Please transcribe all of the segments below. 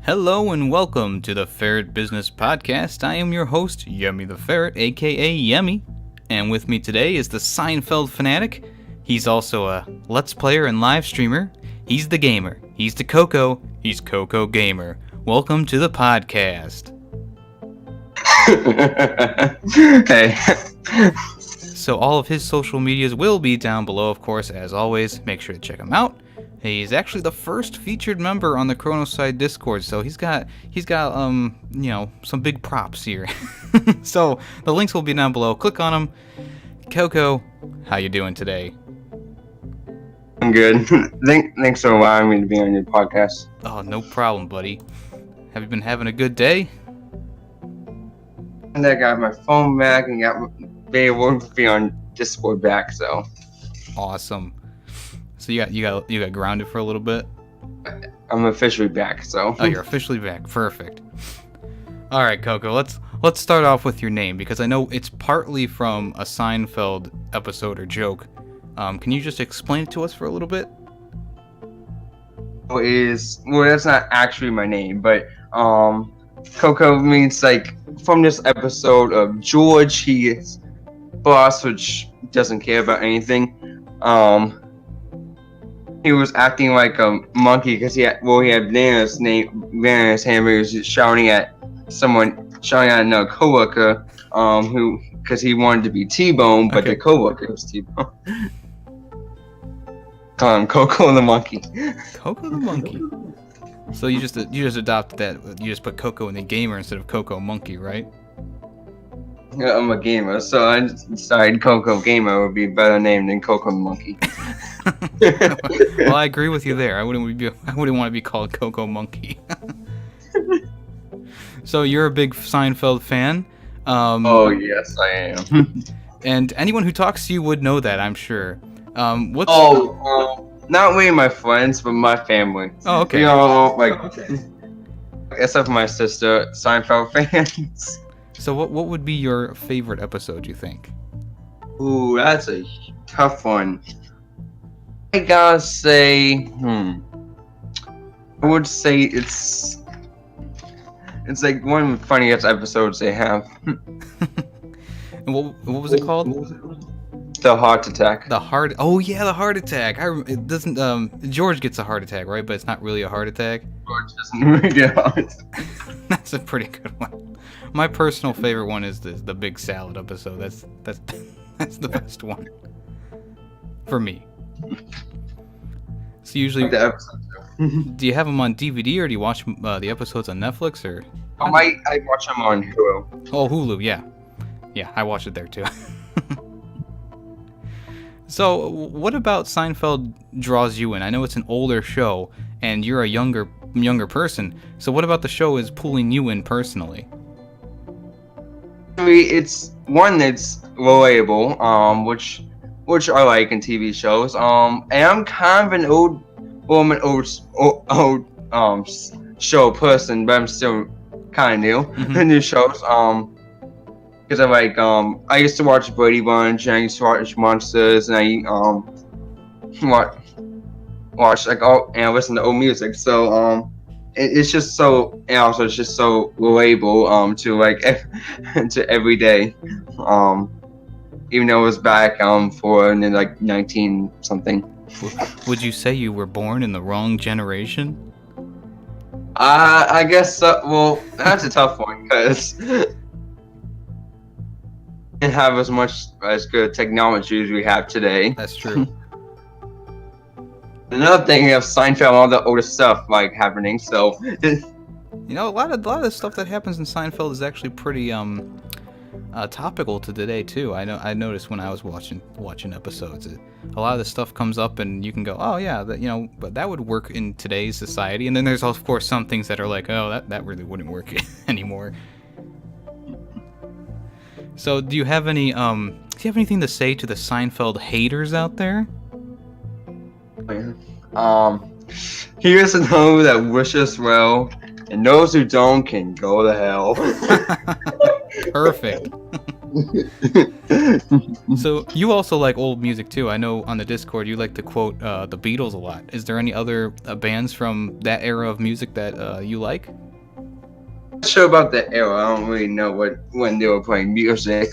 Hello and welcome to the Ferret Business Podcast. I am your host, Yemmy the Ferret, aka Yemmy, and with me today is the Seinfeld fanatic. He's also a Let's Player and live streamer. He's the gamer. He's the Coco. He's Coco Gamer. Welcome to the podcast. Hey. So all of his social medias will be down below, of course, as always. Make sure to check him out. He's actually the first featured member on the Chronoside Discord, so he's got some big props here. So the links will be down below. Click on them. Coco, how you doing today? I'm good. Thanks for allowing me to be on your podcast. Oh, no problem, buddy. Have you been having a good day? And I got my phone back and be able to be on Discord back, so. Awesome. So you got grounded for a little bit? I'm officially back, so. Oh, you're officially back. Perfect. All right, Coco. Let's start off with your name because I know it's partly from a Seinfeld episode or joke. Can you just explain it to us for a little bit? That's not actually my name, but Coco means like from this episode of George, he is boss, which doesn't care about anything. He was acting like a monkey because he had banana in his hand, but he was just shouting at another coworker, because he wanted to be T-Bone, but the coworker was T-Bone. Call him Coco the monkey. Coco the monkey. So you just adopted that. You just put Coco in the gamer instead of Coco monkey, right? Yeah, I'm a gamer, so I decided Coco Gamer would be a better name than Coco the monkey. Well, I agree with you there. I wouldn't want to be called Coco Monkey. So you're a big Seinfeld fan. Oh yes, I am. And anyone who talks to you would know that, I'm sure. Not really my friends, but my family. Oh, okay. Except for my sister, Seinfeld fans. So what would be your favorite episode, you think? Ooh, that's a tough one. I gotta say, I would say it's like one of the funniest episodes they have. And what was it called? The heart attack. Oh yeah, the heart attack. It doesn't. George gets a heart attack, right? But it's not really a heart attack. George doesn't really get a heart attack. That's a pretty good one. My personal favorite one is the big salad episode. That's the best one for me. So usually, the episode too. Do you have them on DVD or do you watch the episodes on Netflix or? I watch them on Hulu. Oh, Hulu, yeah, I watch it there too. So, what about Seinfeld draws you in? I know it's an older show, and you're a younger person. So, what about the show is pulling you in personally? I mean, it's one that's relatable, which I like in TV shows. And I'm kind of an old show person, but I'm still kind of new to new shows. Because I used to watch Brady Bunch, and I used to watch Monsters, and I watch and listen to old music. So it's just so, and also it's just so relatable to every day. Even though it was back for 19 something. Would you say you were born in the wrong generation? I guess so. Well, that's a tough one because and have as good technology as we have today. That's true. Another thing, you have Seinfeld, all the older stuff happening. So, a lot of the stuff that happens in Seinfeld is actually pretty topical to today too. I noticed when I was watching episodes, a lot of the stuff comes up, and you can go, oh yeah, but that would work in today's society. And then there's of course some things that are like, oh, that really wouldn't work anymore. So, do you have anything to say to the Seinfeld haters out there? Here's to those that wish us well, and those who don't can go to hell. Perfect. So you also like old music too. I know on the Discord you like to quote the Beatles a lot. Is there any other bands from that era of music that you like? Not sure about the era. I don't really know what when they were playing music.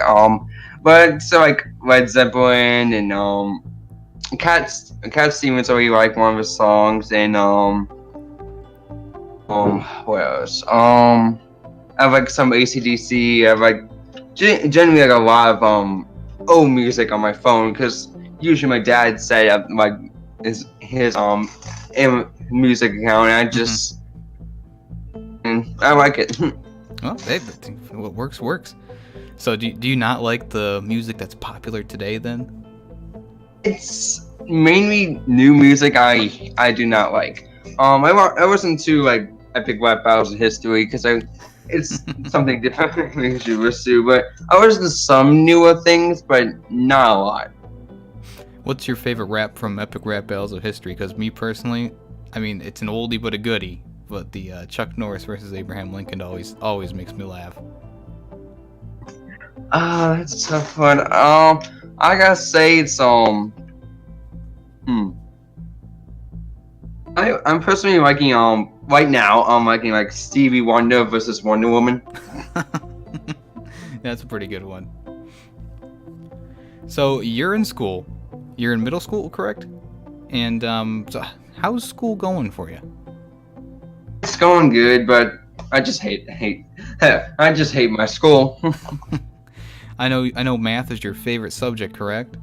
But so like Led Zeppelin and Cat Stevens already like one of his songs, and what else? I have like some AC/DC. I have like generally like a lot of old music on my phone because usually my dad set up like his music account, and I just and I like it. Well, hey, what works works. So do you not like the music that's popular today then? It's mainly new music I do not like. I listen to like epic rap battles of history because it's something different than I usually listen to. But I listen to some newer things, but not a lot. What's your favorite rap from Epic Rap Battles of History? Because me personally, I mean, it's an oldie but a goodie. But the Chuck Norris versus Abraham Lincoln always makes me laugh. That's a tough one. I gotta say it's I'm personally liking right now I'm liking like Stevie Wonder versus Wonder Woman. That's a pretty good one. So you're in school. You're in middle school, correct? And so how's school going for you? It's going good, but I just hate I just hate my school. I know math is your favorite subject, correct?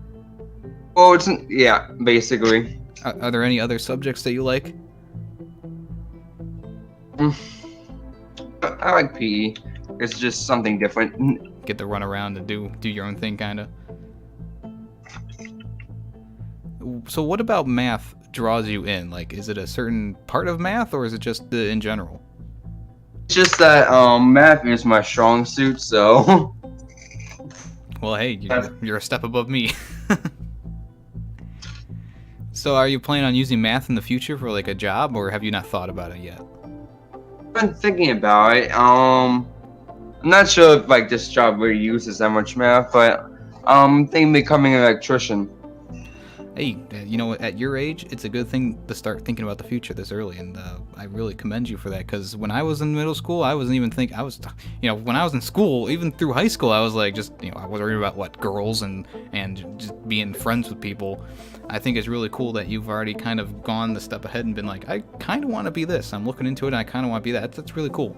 Well, yeah, basically. Are there any other subjects that you like? I like PE. It's just something different. Get to run around and do your own thing, kind of. So what about math draws you in? Like, is it a certain part of math, or is it just in general? It's just that math is my strong suit, so. Well, hey, you're a step above me. So are you planning on using math in the future for like a job, or have you not thought about it yet? I've been thinking about it. I'm not sure if like this job really uses that much math, but I'm thinking becoming an electrician. Hey, you know, at your age, it's a good thing to start thinking about the future this early, and I really commend you for that. Because when I was in middle school, I wasn't even thinking. When I was in school, even through high school, I was like, I was worried about what girls and just being friends with people. I think it's really cool that you've already kind of gone the step ahead and been like, I kind of want to be this. I'm looking into it, and I kind of want to be that. That's really cool.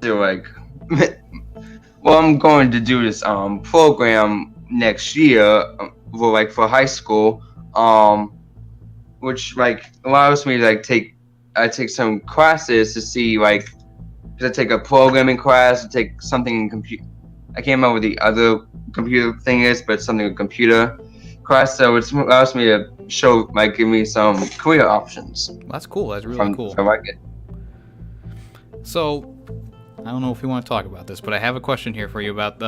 So like, well, I'm going to do this program next year for high school, which like allows me to like take some classes to see like to take a programming class, to take something in computer. I can't remember what the other computer thing is, but something with computer class. So it allows me to give me some career options. Well, that's cool. That's really cool. I like it. So I don't know if you want to talk about this, but I have a question here for you about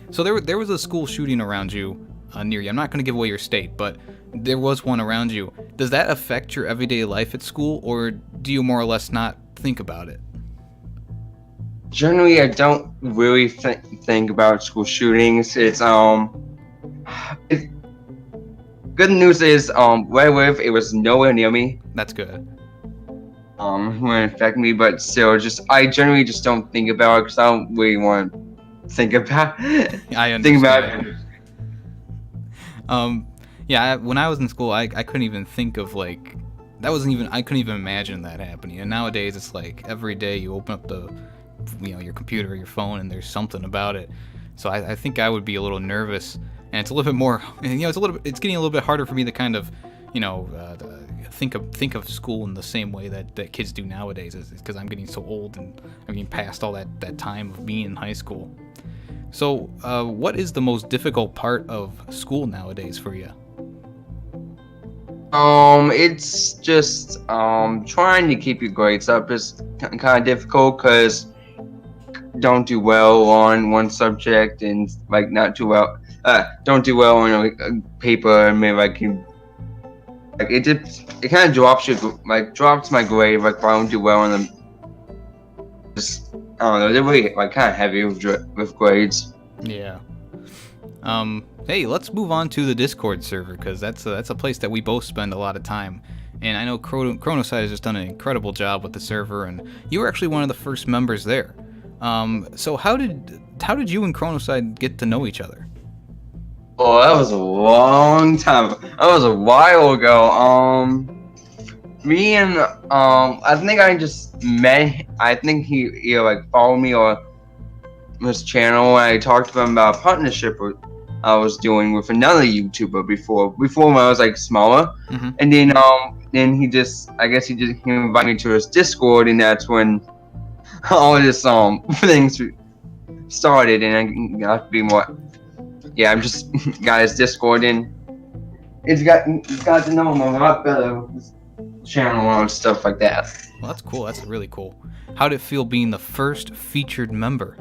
so there was a school shooting around you near you. I'm not going to give away your state, but there was one around you. Does that affect your everyday life at school, or do you more or less not think about it? Generally, I don't really think about school shootings. Good news is where I live, it was nowhere near me. That's good. Wouldn't affect me, but still, I generally just don't think about it because I don't really want to think about it. I understand. Think about it. Yeah, when I was in school, I couldn't even think of like I couldn't even imagine that happening. And nowadays, it's like every day you open up your computer or your phone, and there's something about it. So I think I would be a little nervous, and it's a little bit more. It's getting a little bit harder for me to kind of, think of school in the same way that kids do nowadays, because I'm getting so old and I'm getting past all that time of being in high school. So what is the most difficult part of school nowadays for you? It's just trying to keep your grades up is kind of difficult because don't do well on one subject and like don't do well on a paper, and maybe it kind of drops my grade like if I don't do well on them. I don't know, they're really like kind of heavy with grades. Yeah. Hey, let's move on to the Discord server, because that's a place that we both spend a lot of time. And I know Chronoside has just done an incredible job with the server, and you were actually one of the first members there. So how did you and Chronoside get to know each other? Oh, that was a long time. That was a while ago. Me and I think I just met. I think he either like followed me or his channel, and I talked to him about a partnership I was doing with another YouTuber before when I was like smaller. Mm-hmm. And then he invited me to his Discord, and that's when all this things started, and I got to be more. Yeah, I'm just got his Discord, and it's got to know him a lot better with his channel and stuff like that. Well, that's cool. That's really cool. How did it feel being the first featured member?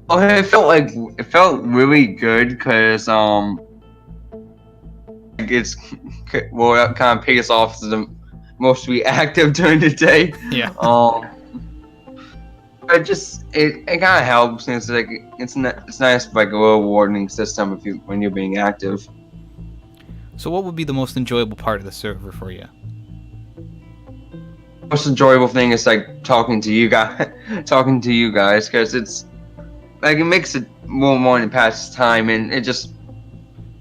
Oh, it felt really good because it's well, it kind of pays off as the most active during the day. Yeah. It kind of helps, and it's nice like a little warning system when you're being active. So what would be the most enjoyable part of the server for you? Most enjoyable thing is like talking to you guys, because it's like it makes it more than pass time, and it just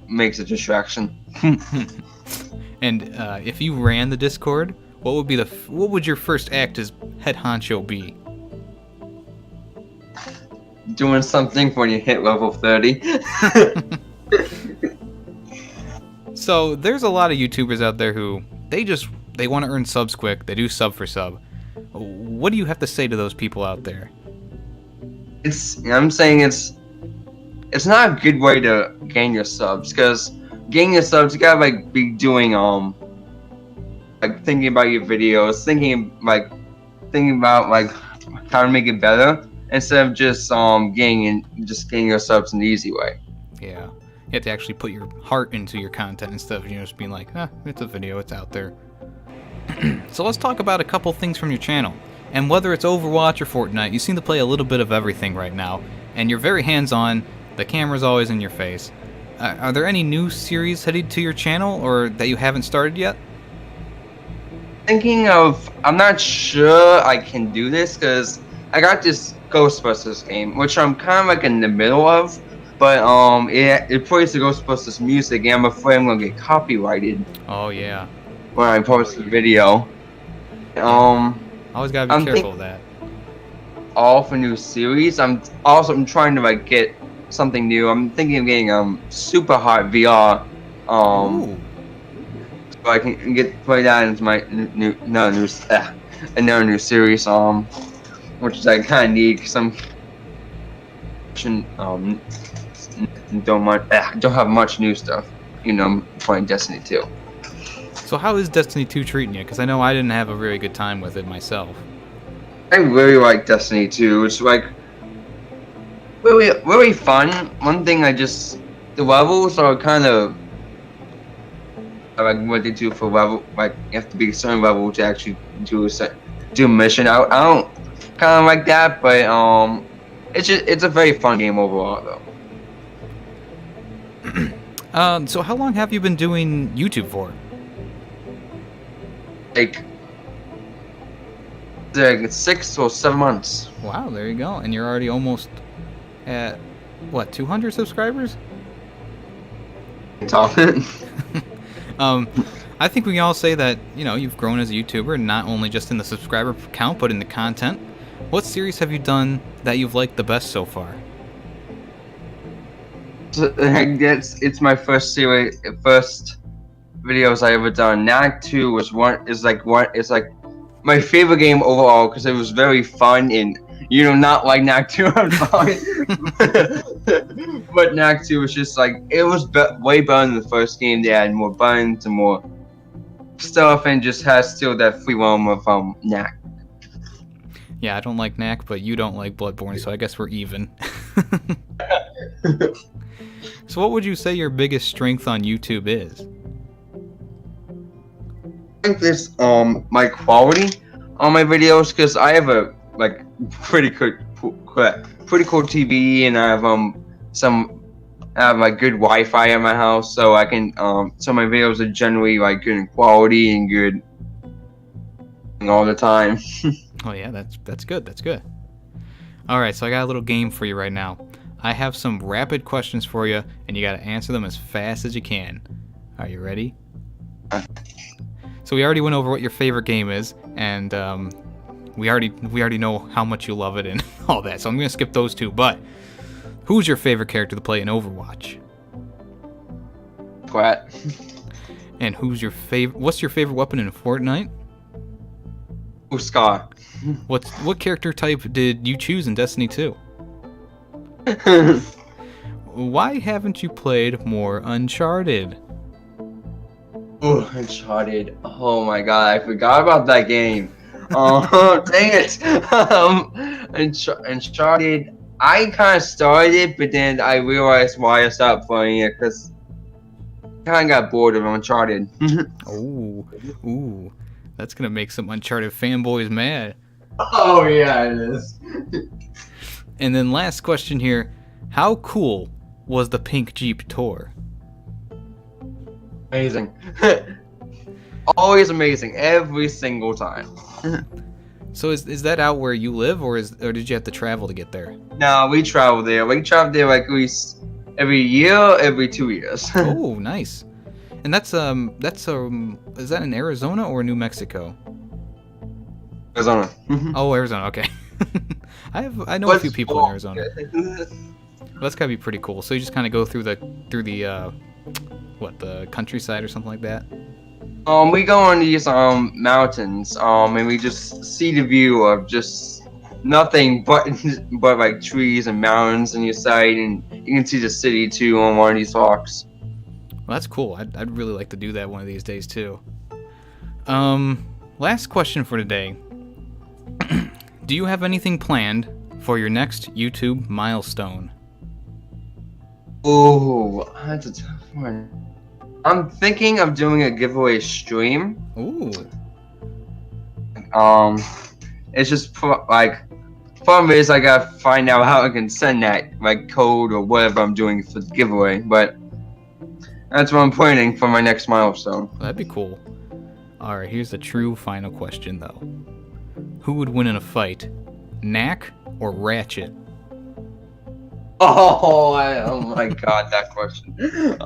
makes a distraction. And if you ran the Discord, what would your first act as head honcho be? Doing something when you hit level 30. So there's a lot of YouTubers out there who they want to earn subs quick. They do sub for sub. What do you have to say to those people out there? I'm saying it's not a good way to gain your subs, because gaining your subs, you gotta like be doing like thinking about your videos, thinking about like how to make it better, instead of just getting your subs in the easy way. Yeah, you have to actually put your heart into your content instead of just being like, it's a video, it's out there. So let's talk about a couple things from your channel. And whether it's Overwatch or Fortnite, you seem to play a little bit of everything right now, and you're very hands-on. The camera's always in your face. Are there any new series headed to your channel, or that you haven't started yet? I'm not sure I can do this, because I got this Ghostbusters game, which I'm kind of like in the middle of, but it plays the Ghostbusters music, and I'm afraid I'm gonna get copyrighted. Oh yeah. When I post the video. Always gotta be careful of that. All for new series. I'm trying to like get something new. I'm thinking of getting super hot VR. Ooh. So I can play that into my another new series. Which is I kind of need, because I'm don't have much new stuff. I'm playing Destiny 2. So how is Destiny 2 treating you? Because I know I didn't have a very good time with it myself. I really like Destiny 2. It's like really, really fun. One thing the levels are kind of like what they do for level. Like you have to be a certain level to actually do a mission. I don't kind of like that, but it's a very fun game overall though. So how long have you been doing YouTube for? Like 6 or 7 months. Wow, there you go. And you're already almost at, what, 200 subscribers? Talking. I think we can all say that, you've grown as a YouTuber, not only just in the subscriber count, but in the content. What series have you done that you've liked the best so far? It's my first videos I ever done. Knack 2 is like my favorite game overall, because it was very fun, and not like Knack 2, I'm sorry. But Knack 2 was just like, it was way better than the first game. They had more buttons and more stuff, and just has still that free roam of Knack. Yeah, I don't like Knack, but you don't like Bloodborne, so I guess we're even. So what would you say your biggest strength on YouTube is? I think this my quality on my videos, because I have a like pretty cool TV, and I have I have like good Wi-Fi at my house, so I can so my videos are generally like good in quality and good all the time. Oh yeah, that's good. That's good. All right, so I got a little game for you right now. I have some rapid questions for you, and you got to answer them as fast as you can. Are you ready? So we already went over what your favorite game is, and we already know how much you love it and all that. So I'm gonna skip those two. But who's your favorite character to play in Overwatch? What? And what's your favorite weapon in Fortnite? Scar. What character type did you choose in Destiny 2? Why haven't you played more Uncharted? Oh, Uncharted. Oh my god, I forgot about that game. Oh, dang it. Uncharted, I kind of started it, but then I realized why I stopped playing it, because I kind of got bored of Uncharted. Ooh, that's gonna make some Uncharted fanboys mad. Oh yeah, it is. And then last question here, how cool was the Pink Jeep tour? Amazing. Always amazing, every single time. So is that out where you live, or did you have to travel to get there? No, we travel there. We travel there like at least every year, every 2 years. Oh, nice. And that's is that in Arizona or New Mexico? Arizona. Oh, Arizona. Okay. I know a few people in Arizona. Well, that's gotta be pretty cool. So you just kind of go through the the countryside or something like that. We go on these mountains, and we just see the view of just nothing but like trees and mountains on your side, and you can see the city too on one of these rocks. Well, that's cool. I'd really like to do that one of these days too. Last question for today. Do you have anything planned for your next YouTube milestone? Oh, that's a tough one. I'm thinking of doing a giveaway stream. Ooh. It's just problem is I gotta find out how I can send that like code or whatever I'm doing for the giveaway. But that's what I'm planning for my next milestone. Well, that'd be cool. All right, here's the true final question though. Who would win in a fight, Knack or Ratchet? Oh my god, that question.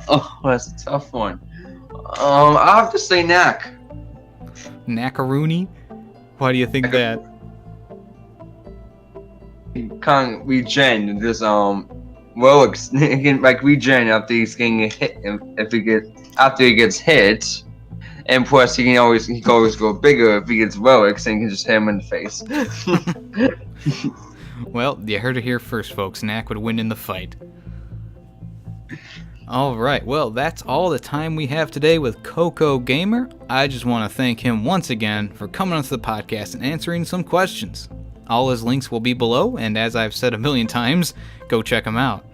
Oh, that's a tough one. I'll have to say Knack. Knackaroony? Why do you think that? He can't regen this Relics. He can like regen after he's getting hit. After he gets hit, and plus he can always go bigger if he gets Relics, and he can just hit him in the face. Well, you heard it here first, folks. Knack would win in the fight. Alright, well, that's all the time we have today with Coco Gamer. I just want to thank him once again for coming onto the podcast and answering some questions. All his links will be below, and as I've said a million times, go check him out.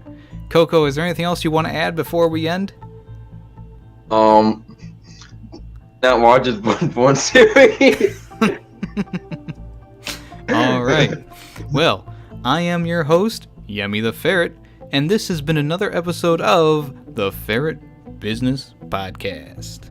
Coco, is there anything else you want to add before we end? Not watch his Bloodborne series. Alright. Well, I am your host, Yemmy the Ferret, and this has been another episode of the Ferret Business Podcast.